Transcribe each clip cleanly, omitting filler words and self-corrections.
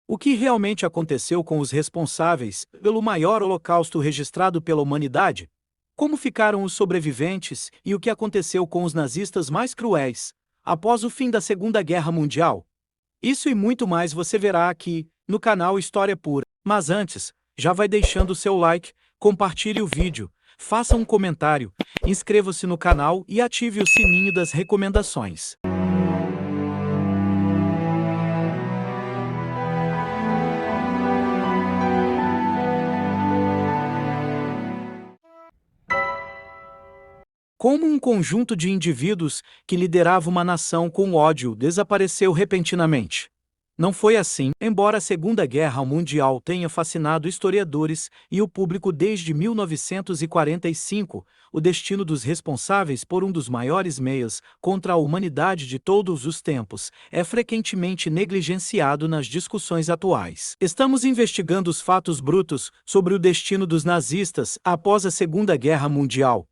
O que realmente aconteceu com os responsáveis pelo maior holocausto registrado pela humanidade? Como ficaram os sobreviventes e o que aconteceu com os nazistas mais cruéis após o fim da Segunda Guerra Mundial? Isso e muito mais você verá aqui, no canal História Pura. Mas antes, já vai deixando o seu like, compartilhe o vídeo, faça um comentário, inscreva-se no canal e ative o sininho das recomendações. Como um conjunto de indivíduos que liderava uma nação com ódio desapareceu repentinamente? Não foi assim, embora a Segunda Guerra Mundial tenha fascinado historiadores e o público desde 1945, o destino dos responsáveis por um dos maiores meios contra a humanidade de todos os tempos é frequentemente negligenciado nas discussões atuais. Estamos investigando os fatos brutos sobre o destino dos nazistas após a Segunda Guerra Mundial.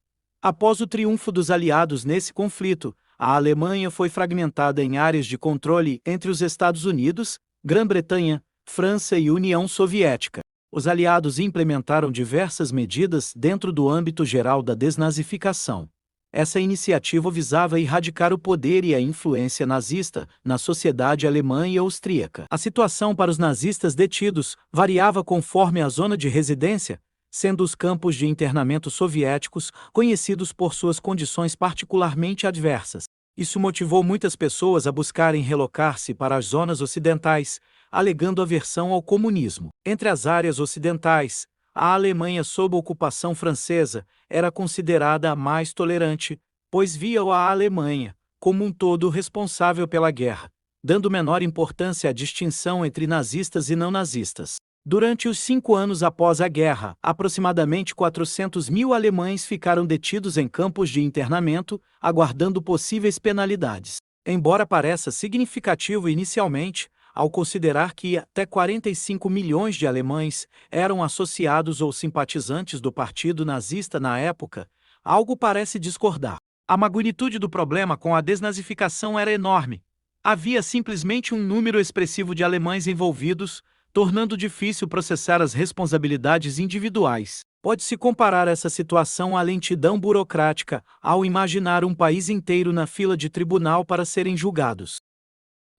Após o triunfo dos aliados nesse conflito, a Alemanha foi fragmentada em áreas de controle entre os Estados Unidos, Grã-Bretanha, França e União Soviética. Os aliados implementaram diversas medidas dentro do âmbito geral da desnazificação. Essa iniciativa visava erradicar o poder e a influência nazista na sociedade alemã e austríaca. A situação para os nazistas detidos variava conforme a zona de residência, sendo os campos de internamento soviéticos conhecidos por suas condições particularmente adversas. Isso motivou muitas pessoas a buscarem relocar-se para as zonas ocidentais, alegando aversão ao comunismo. Entre as áreas ocidentais, a Alemanha sob ocupação francesa era considerada a mais tolerante, pois via a Alemanha como um todo responsável pela guerra, dando menor importância à distinção entre nazistas e não nazistas. Durante os 5 anos após a guerra, aproximadamente 400 mil alemães ficaram detidos em campos de internamento, aguardando possíveis penalidades. Embora pareça significativo inicialmente, ao considerar que até 45 milhões de alemães eram associados ou simpatizantes do partido nazista na época, algo parece discordar. A magnitude do problema com a desnazificação era enorme. Havia simplesmente um número expressivo de alemães envolvidos, tornando difícil processar as responsabilidades individuais. Pode-se comparar essa situação à lentidão burocrática ao imaginar um país inteiro na fila de tribunal para serem julgados.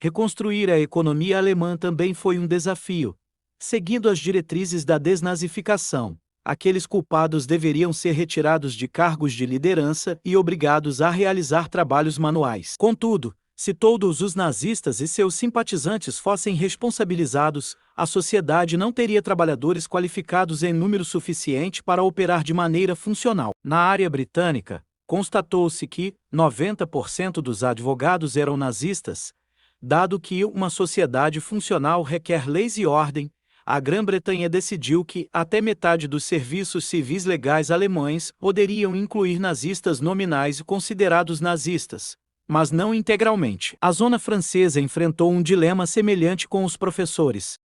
Reconstruir a economia alemã também foi um desafio. Seguindo as diretrizes da desnazificação, aqueles culpados deveriam ser retirados de cargos de liderança e obrigados a realizar trabalhos manuais. Contudo, se todos os nazistas e seus simpatizantes fossem responsabilizados, a sociedade não teria trabalhadores qualificados em número suficiente para operar de maneira funcional. Na área britânica, constatou-se que 90% dos advogados eram nazistas. Dado que uma sociedade funcional requer leis e ordem, a Grã-Bretanha decidiu que até metade dos serviços civis legais alemães poderiam incluir nazistas nominais e considerados nazistas, mas não integralmente. A zona francesa enfrentou um dilema semelhante com os professores.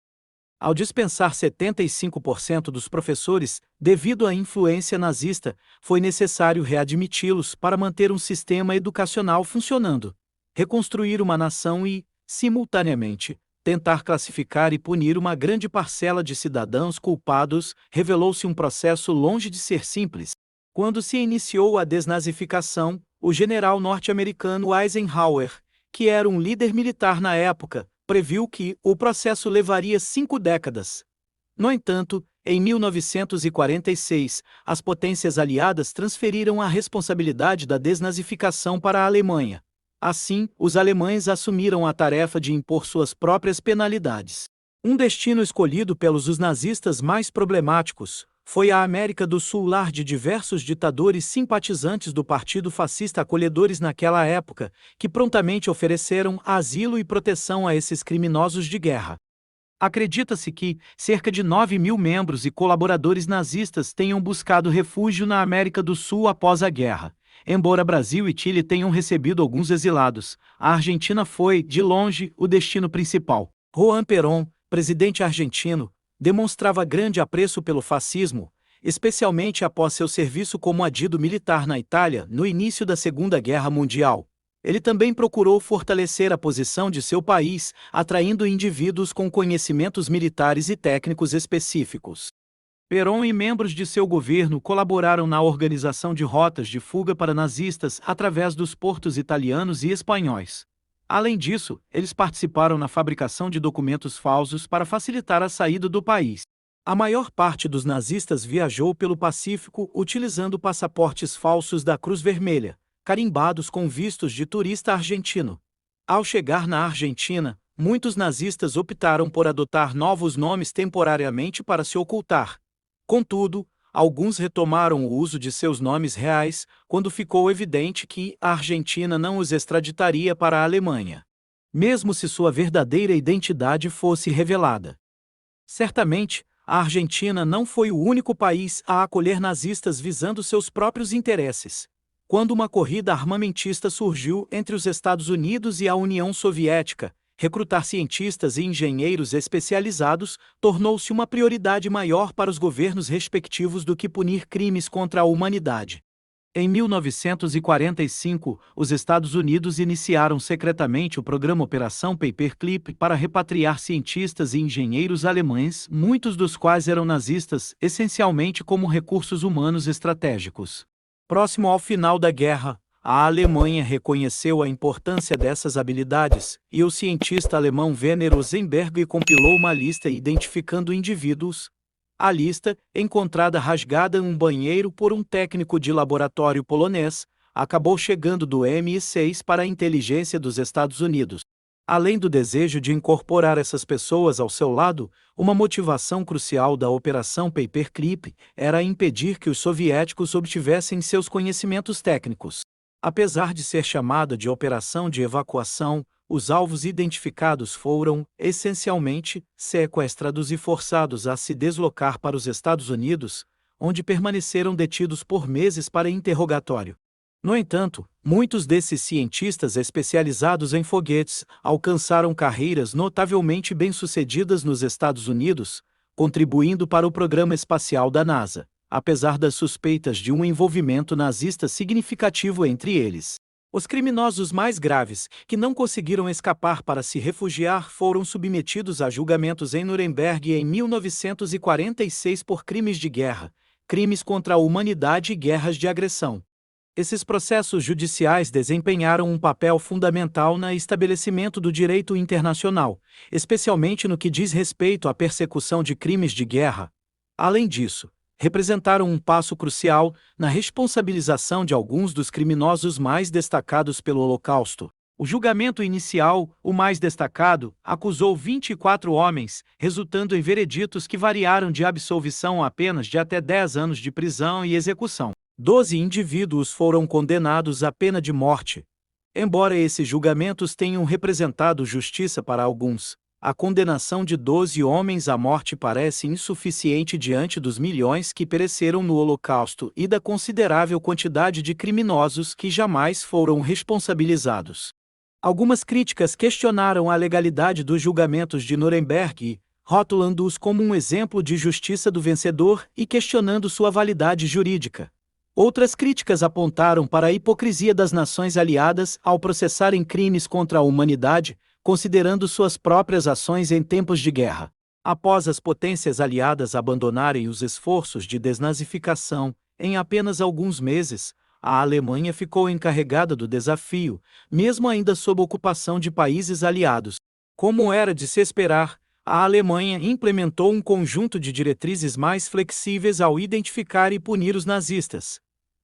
Ao dispensar 75% dos professores devido à influência nazista, foi necessário readmiti-los para manter um sistema educacional funcionando, reconstruir uma nação e, simultaneamente, tentar classificar e punir uma grande parcela de cidadãos culpados revelou-se um processo longe de ser simples. Quando se iniciou a desnazificação, o general norte-americano Eisenhower, que era um líder militar na época, previu que o processo levaria 5 décadas. No entanto, em 1946, as potências aliadas transferiram a responsabilidade da desnazificação para a Alemanha. Assim, os alemães assumiram a tarefa de impor suas próprias penalidades. Um destino escolhido pelos nazistas mais problemáticos foi a América do Sul, lar de diversos ditadores simpatizantes do Partido Fascista acolhedores naquela época, que prontamente ofereceram asilo e proteção a esses criminosos de guerra. Acredita-se que cerca de 9 mil membros e colaboradores nazistas tenham buscado refúgio na América do Sul após a guerra. Embora Brasil e Chile tenham recebido alguns exilados, a Argentina foi, de longe, o destino principal. Juan Perón, presidente argentino, demonstrava grande apreço pelo fascismo, especialmente após seu serviço como adido militar na Itália no início da Segunda Guerra Mundial. Ele também procurou fortalecer a posição de seu país, atraindo indivíduos com conhecimentos militares e técnicos específicos. Perón e membros de seu governo colaboraram na organização de rotas de fuga para nazistas através dos portos italianos e espanhóis. Além disso, eles participaram na fabricação de documentos falsos para facilitar a saída do país. A maior parte dos nazistas viajou pelo Pacífico utilizando passaportes falsos da Cruz Vermelha, carimbados com vistos de turista argentino. Ao chegar na Argentina, muitos nazistas optaram por adotar novos nomes temporariamente para se ocultar. Contudo, alguns retomaram o uso de seus nomes reais quando ficou evidente que a Argentina não os extraditaria para a Alemanha, mesmo se sua verdadeira identidade fosse revelada. Certamente, a Argentina não foi o único país a acolher nazistas visando seus próprios interesses. Quando uma corrida armamentista surgiu entre os Estados Unidos e a União Soviética, recrutar cientistas e engenheiros especializados tornou-se uma prioridade maior para os governos respectivos do que punir crimes contra a humanidade. Em 1945, os Estados Unidos iniciaram secretamente o programa Operação Paperclip para repatriar cientistas e engenheiros alemães, muitos dos quais eram nazistas, essencialmente como recursos humanos estratégicos. Próximo ao final da guerra, a Alemanha reconheceu a importância dessas habilidades, e o cientista alemão Werner Rosenberg compilou uma lista identificando indivíduos. A lista, encontrada rasgada em um banheiro por um técnico de laboratório polonês, acabou chegando do MI6 para a inteligência dos Estados Unidos. Além do desejo de incorporar essas pessoas ao seu lado, uma motivação crucial da Operação Paperclip era impedir que os soviéticos obtivessem seus conhecimentos técnicos. Apesar de ser chamada de operação de evacuação, os alvos identificados foram, essencialmente, sequestrados e forçados a se deslocar para os Estados Unidos, onde permaneceram detidos por meses para interrogatório. No entanto, muitos desses cientistas especializados em foguetes alcançaram carreiras notavelmente bem-sucedidas nos Estados Unidos, contribuindo para o programa espacial da NASA, apesar das suspeitas de um envolvimento nazista significativo entre eles. Os criminosos mais graves, que não conseguiram escapar para se refugiar, foram submetidos a julgamentos em Nuremberg em 1946 por crimes de guerra, crimes contra a humanidade e guerras de agressão. Esses processos judiciais desempenharam um papel fundamental no estabelecimento do direito internacional, especialmente no que diz respeito à persecução de crimes de guerra. Além disso, representaram um passo crucial na responsabilização de alguns dos criminosos mais destacados pelo Holocausto. O julgamento inicial, o mais destacado, acusou 24 homens, resultando em vereditos que variaram de absolvição a apenas de até 10 anos de prisão e execução. 12 indivíduos foram condenados à pena de morte. Embora esses julgamentos tenham representado justiça para alguns, a condenação de 12 homens à morte parece insuficiente diante dos milhões que pereceram no Holocausto e da considerável quantidade de criminosos que jamais foram responsabilizados. Algumas críticas questionaram a legalidade dos julgamentos de Nuremberg, rotulando-os como um exemplo de justiça do vencedor e questionando sua validade jurídica. Outras críticas apontaram para a hipocrisia das nações aliadas ao processarem crimes contra a humanidade, considerando suas próprias ações em tempos de guerra. Após as potências aliadas abandonarem os esforços de desnazificação, em apenas alguns meses, a Alemanha ficou encarregada do desafio, mesmo ainda sob ocupação de países aliados. Como era de se esperar, a Alemanha implementou um conjunto de diretrizes mais flexíveis ao identificar e punir os nazistas.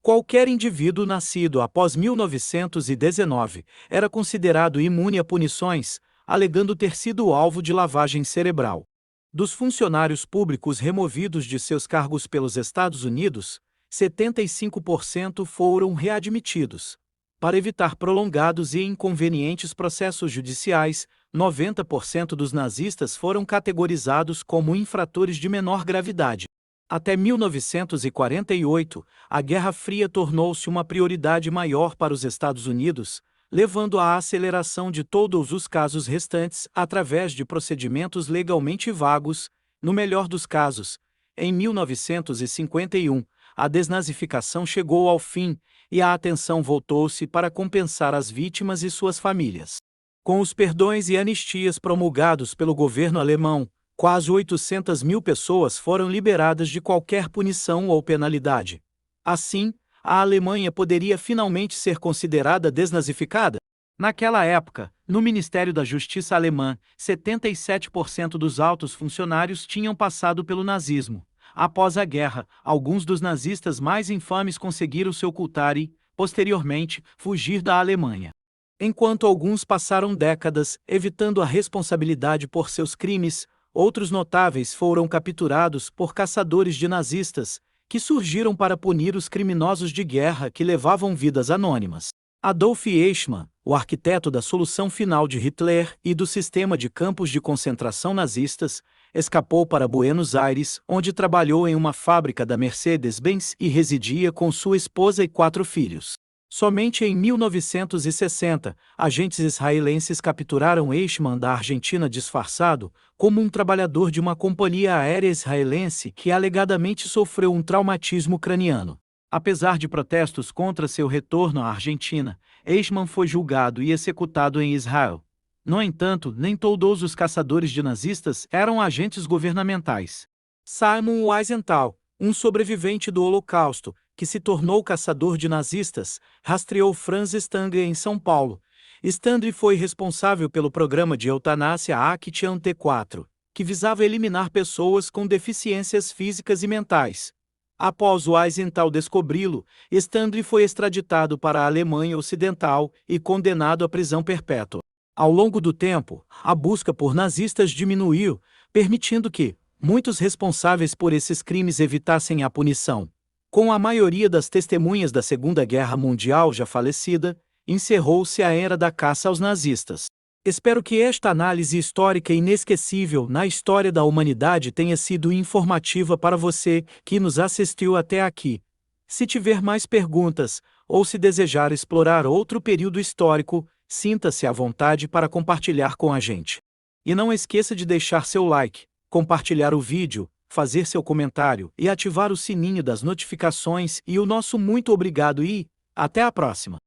Qualquer indivíduo nascido após 1919 era considerado imune a punições, alegando ter sido alvo de lavagem cerebral. Dos funcionários públicos removidos de seus cargos pelos Estados Unidos, 75% foram readmitidos. Para evitar prolongados e inconvenientes processos judiciais, 90% dos nazistas foram categorizados como infratores de menor gravidade. Até 1948, a Guerra Fria tornou-se uma prioridade maior para os Estados Unidos, levando à aceleração de todos os casos restantes através de procedimentos legalmente vagos. No melhor dos casos, em 1951, a desnazificação chegou ao fim, e a atenção voltou-se para compensar as vítimas e suas famílias. Com os perdões e anistias promulgados pelo governo alemão, quase 800.000 pessoas foram liberadas de qualquer punição ou penalidade. Assim, a Alemanha poderia finalmente ser considerada desnazificada? Naquela época, no Ministério da Justiça alemã, 77% dos altos funcionários tinham passado pelo nazismo. Após a guerra, alguns dos nazistas mais infames conseguiram se ocultar e, posteriormente, fugir da Alemanha. Enquanto alguns passaram décadas evitando a responsabilidade por seus crimes, outros notáveis foram capturados por caçadores de nazistas, que surgiram para punir os criminosos de guerra que levavam vidas anônimas. Adolf Eichmann, o arquiteto da solução final de Hitler e do sistema de campos de concentração nazistas, escapou para Buenos Aires, onde trabalhou em uma fábrica da Mercedes-Benz e residia com sua esposa e 4 filhos. Somente em 1960, agentes israelenses capturaram Eichmann da Argentina disfarçado como um trabalhador de uma companhia aérea israelense que alegadamente sofreu um traumatismo craniano. Apesar de protestos contra seu retorno à Argentina, Eichmann foi julgado e executado em Israel. No entanto, nem todos os caçadores de nazistas eram agentes governamentais. Simon Wiesenthal, um sobrevivente do Holocausto, que se tornou caçador de nazistas, rastreou Franz Stangl em São Paulo. Stangl foi responsável pelo programa de eutanásia Action T4, que visava eliminar pessoas com deficiências físicas e mentais. Após Wiesenthal descobri-lo, Stangl foi extraditado para a Alemanha Ocidental e condenado à prisão perpétua. Ao longo do tempo, a busca por nazistas diminuiu, permitindo que muitos responsáveis por esses crimes evitassem a punição. Com a maioria das testemunhas da Segunda Guerra Mundial já falecida, encerrou-se a era da caça aos nazistas. Espero que esta análise histórica inesquecível na história da humanidade tenha sido informativa para você que nos assistiu até aqui. Se tiver mais perguntas, ou se desejar explorar outro período histórico, sinta-se à vontade para compartilhar com a gente. E não esqueça de deixar seu like, compartilhar o vídeo, fazer seu comentário e ativar o sininho das notificações. E o nosso muito obrigado e até a próxima!